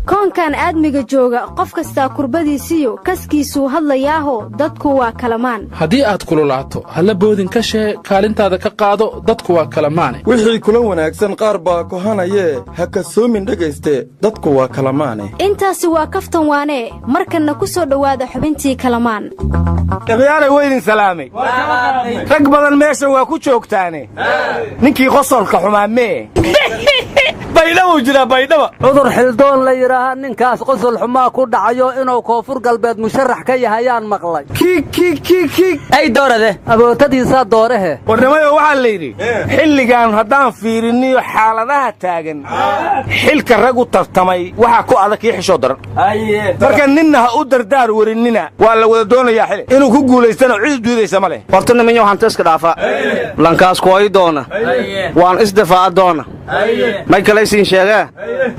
koonkan aadmiga jooga qof kasta kurbadiisiyo kaskiisuu hadlayaaho dadku waa Kalamaan haddii aad kululaato halla boodin ka shee kaalintaada ka qaado dadku waa Kalamaane wixii kula wanaagsan qaar baa kohanayee ha kasoomin dhagayste dadku waa Kalamaane intaasi waa kaftan waane markanna ku soo dhawaada xubintii Kalamaan khiyaare weyn salaamay rag badan meesha waa ku joogtaane ninkii qosolka xumaamee baydhabo jira baydhabo cudur xildoon la yiraahdo ninkaas qosol xumaa ku dhacayo inuu koonfur galbeed musharax ka yahayaan maqlay ki ay doorade abootadiisa doorahe warnamayo waxa la yiri xilligan haddaan fiiriniyo xaaladaha taagan xilka rag u tartamay waxa ku adag xisho daran marka ninna ha u dardaar warinina waa la wada doonayaa xil inuu ku guuleystana cid duudaysa ma leh hortana minyo waxaan iska dhaafa lankaas ku ay doona waan isdifaac doona michael siin sheega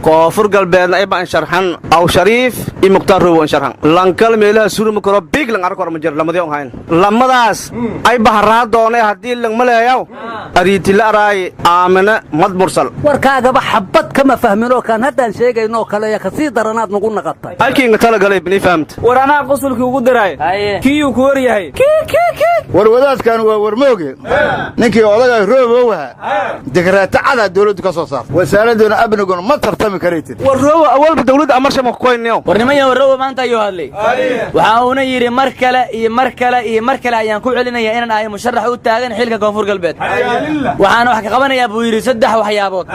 koonfur galbeedna ay baan sharxan aw shariif i muqtar rowan sharxan lankal meelaha suruma karo big lang arko ma jir lamadii on hayn lamadaas ay bahraa doonay hadii lang maleeyaw ariiti la araay aamana mad mursal warkaaga ba xabad kama fahmino kan hadan sheegayno kale ya kasi daranaad nagu naqatay halkiin tala galay bini fahamt warana qosulkii ugu diray kiyu ku waryahay war wadaadkan waa warmooge ninkii odaga roobo waxa degraata cada dawladdu ka soo saar wasaaraduna abnigun ma tartami kareetid warroobo awalba dawladda amarshama ku qoynayo warnimaya warroobo maanta ayuu hadlay waxa uu yiri mar kale ayaan ku celinayaa inaan ahay musharax u taagan xilka koonfur galbeed waxaan wax ka qabanayaa buu yiri saddex waxyaabood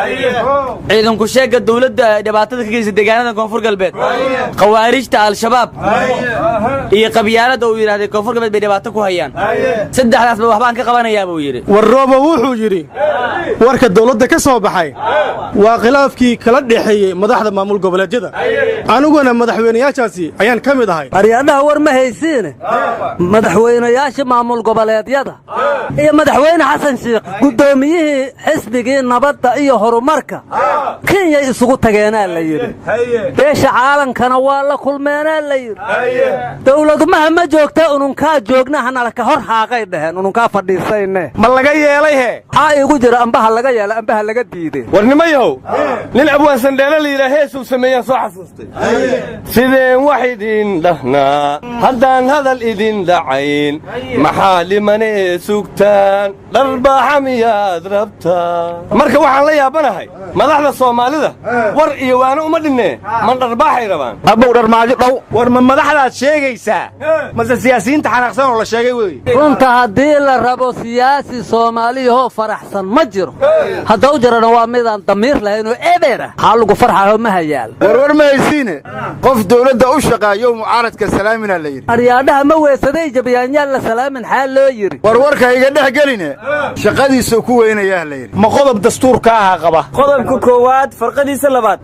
ciidanku sheega dawladda dhibaatada ka geysay deegaanada koonfur galbeed khawaarijta al-shabaab iyo qabyaalada uu yiraahday koonfur galbeed bay dhibaato ku hayaan saddexdaas waxba aan ka qabanayaa buu yiri warroobo wuxuu yiri warka dawladda ka soo baxay waa khilaafkii kala dhaxeeyay madaxda maamul goboleedyada aniguna madaxweynayaashaasi ayaan ka mid ahay aryaadaha war ma haysiin madaxweynayaasha maamul goboleedyada iyo madaxweyne xasan sheekh gudoomiyihii xisbigii nabadda iyo horumarka Kenya isugu tageenaa la yiri beesha caalankana waa la kulmeenaa la yiri dawladdu ma joogta ununka joognahana la ka hor haaqay dhaheen ununka fadhiisayne ma laga yeelay he igu jira ambaha laga yeelay ambaha laga diiday warnimayow nin abwaan sandheela la yiraahdo heesuu sameeyay soo xasuustay sideen wax idin dhahnaa haddaan hadal idin dhacayn maxaa limane sugtaan darbaaxa miyaad rabtaa marka waxaan la yaabanahay madaxda Soomaalida war iyo waana uma dhinne man darbaaxay rabaan abow dharmaajo dhow war ma madaxdaad sheegaysaa mase siyaasiyiinta xanaaqsan oo la sheegay weey runta haddii la rabo siyaasi Soomaaliyo faraxsan ma jiro hadda u jirana waa midaan damiir lahayn oo ebeera xalugu farxayo ma hayaal war ma haysiine qof dawladda u shaqaayo mucaaradka salaamina la yiri aryaadaha ma weesaday jabiyaanyal la salaamin xaal loo yiri warka iga dhex galine shaqadiisa ku weynayaa la yiri ma qodob dastuurka ah qaba qodobka koowaad farqadiisa labaad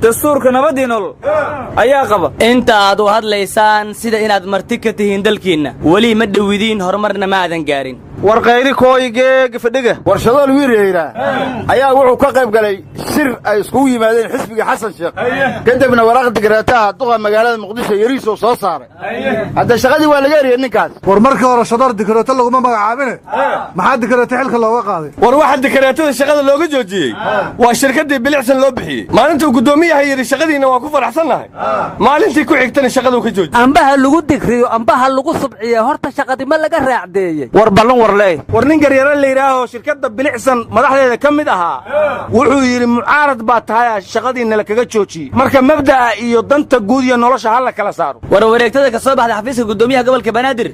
dastuurka nabadii nolol ayaa qaba inta aad u hadlaysaan sida inaad marti ka tihiin dalkiina wali ma dhawidiin horumarna ma aadan gaarin warqayri kooyige gafadhiga warshadaal wiireeyra ayaa wuxuu ka qayb galay shir ay isku yimaadeen xisbiga xasan sheekh kadibna waraaqda garaataha duqa magaalada muqdisho yariiso soo saaray hadda shaqadii waa laga eriyay ninkaas war markii hore shadar dikraato lagu magacaabine maxaa dikraato xilka looga qaaday war waxa dikraatada shaqada looga joojiyay waa shirkadii bilicsan loo bixiyay maalintii gudoomiyaha yiri shaqadiina waa ku faraxsanahay maalintii ku xigtana shaqadu ka joojiyay ambaha lagu dikriyo ambaha lagu subciyo horta shaqadii ma laga raacdeeyay war ballan war nin garyara la yiraahdo shirkadda bilicsan madaxdeeda ka mid ahaa wuxuu yiri mucaarad baa tahay shaqadiina la kaga joojiyay marka mabda'a iyo danta guud iyo nolosha hal kala saaro war wareegtada ka soo baxday xafiiska gudoomiyaha gobolka Banaadir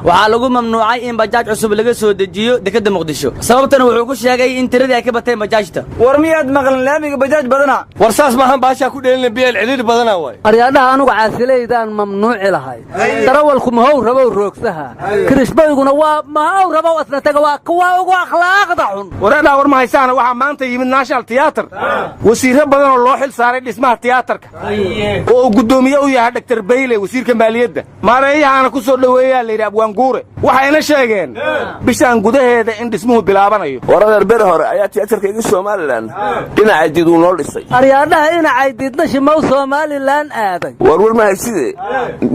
waxa lagu mamnuucay in bajaaj cusub laga soo dejiyo dekedda Muqdisho sababtana wuxuu ku sheegay in tiradii ay ka batay bajaajta war miyaad maqlan laamiga bajaaj badana war saas ma han baasha ku dheelin beel ciliir badana way aryaadaha anugu caasileydaan mamnuuci lahay darawalku ma how rabo roogsaha krishbayguna waa ma how rabo asna taga waa kuwa ugu akhlaaqda xun warada war ma haysaana waxa maanta yimid National Theatre wasiiro badan oo loo xil saaray dhismaha tiyaatarka oo gudoomiye u yahay Dr. Bayle wasiirka maaliyadda maareeyahana ku soo dhaweeyay la yiraahdo Abwaanguure waxayna sheegeen bishaan gudaheeda in dhismuhu bilaabanayo waradar ber hore ayaa tiyaatarka iga Soomaaliland dhinaca diidu noo dhisay aryaadaha dhinaca diidna shimaw Soomaaliland aaday war ma hayside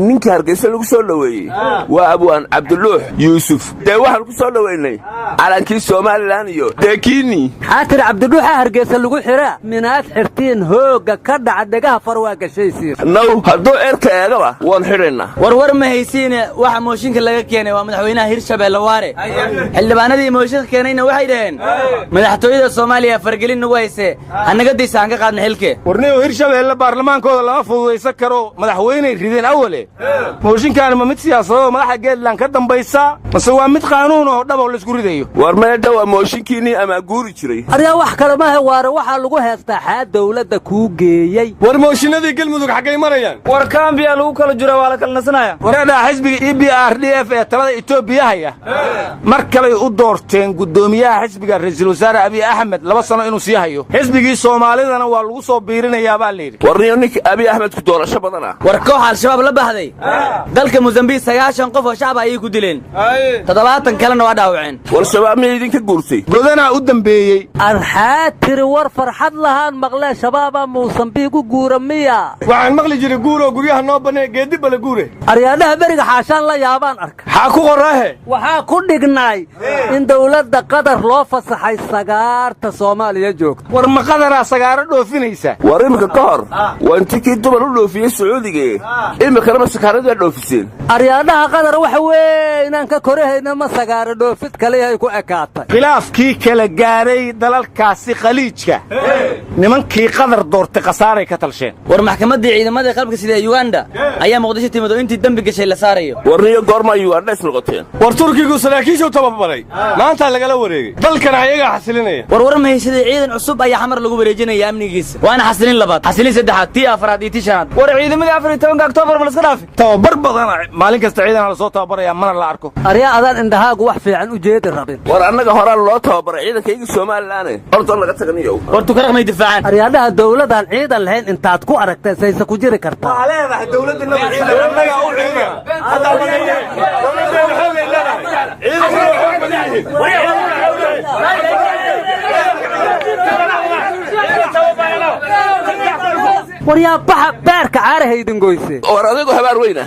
ninka Hargeysa lagu soo dhaweeyay waa Abwaan Cabduluux Yuusuf de waxaan ku soo dhaweynay calankii Soomaaliland iyo deekiini xaatir cabdidhuuxa hargeysa lagu xiraa minaad xirtiin hooga ka dhaca dhagaha farwaa gashaysiin naw hadduu cirka eegaba waan xidhaynaa war ma haysiine waxa mooshinka laga keenay waa madaxweynaha Hirshabeelle Waare xildhibaanadii mooshinka keenayna waxay dhaheen madaxtooyada Soomaaliya fargelin nagu hayse anaga diisaan ka qaadna xilke warniyo Hirshabeelle baarlamaankooda lama fududeysan karo madaxweyne rideen awale mooshinkan ma mid siyaasadeed madaxa geedland ka dambaysa mase waa mid qaanuun oo dhab oo la isku ridayo war meedha waa mooshinkiini ama guuri jiray ariya wax kale ma hay waare waxa lagu heestaa xaad dawladda ku geeyay war mooshinadii galmudug xagay marayaan war kaambiya lagu kala jiro waa la kala nasanaya wareeda xisbiga EPRDF ee talada Itoobiya haya mar kale u doorteen gudoomiyaha xisbiga ra'iisul wasaare Abiy Ahmed 2 sano inuu sii hayo xisbigii Soomaalidana waa lagu soo biirinayaa baa leeyahay warniyo ninka Abiy Ahmed ku doorasho badana war koox al-shabaab la baxday dalka Mozambique 9 qof oo shacab ay ku dileen 70 kalena waa dhaawaceen war shabaab ma idin ka guurtay godana u dambeeyay arxaatir war farxad lahaan maqlay shabaaba Mozambique ku guuramiya waxaan maqli jiray guuro guryaha noo banay geedi bala guure aryaadaha bariga xaashan la yaabaan arka xaa ku qoraahe waxa ku dhignay in dawladda qadar loo fasaxay sagaarta Soomaaliya joogto war ma qadara sagaaro dhoofinaysa war imika ka hor waa intii dumar u dhoofiyay Sacuudiga imika ma sakaarada dhoofiseen aryaadaha qadar waxa weeyaan ka korahayna ma sagaaro dhoofid kale ay ku ekaatay khilaafkii kala gaaray dalalkaasi khaliijka nimankii qadar doortay qasaaray ka talsheen war maxkamadda ciidamada qalabka sida Uganda ayaa Muqdisho timid oo intii dambi gashay la saarayo warniyo goorma Uganda isnoqoteen war Turkigu saraakiisha tababaray maanta lagala wareegay dalkan ayaga xasilinaya war ma haysadii ciidan cusub ayaa xamar lagu wareejinaya amnigiisa waana xasilin labaad xasilin saddexaad tii afraad iyo tii shanaad war ciidamada 14 Oktoobar ma la iska dhaafay tababar badan maalin kasta ciidan la soo tababaraya mana la arko ariya adan indhahaagu wax fiican u jeedi rabin war annaga horaan loo tababaray ciidankayga Soomaaliland horta laga taganiyo hortu ka raqmay difaacan ariyadaha dawladdan ciidan lahayn intaad ku aragtay saysa ku jiri kartaa waa leedahay dawladda ciidan annaga u ciidan hada war yaa baxa beerka caarahaydin goysay war adigu habaar weyna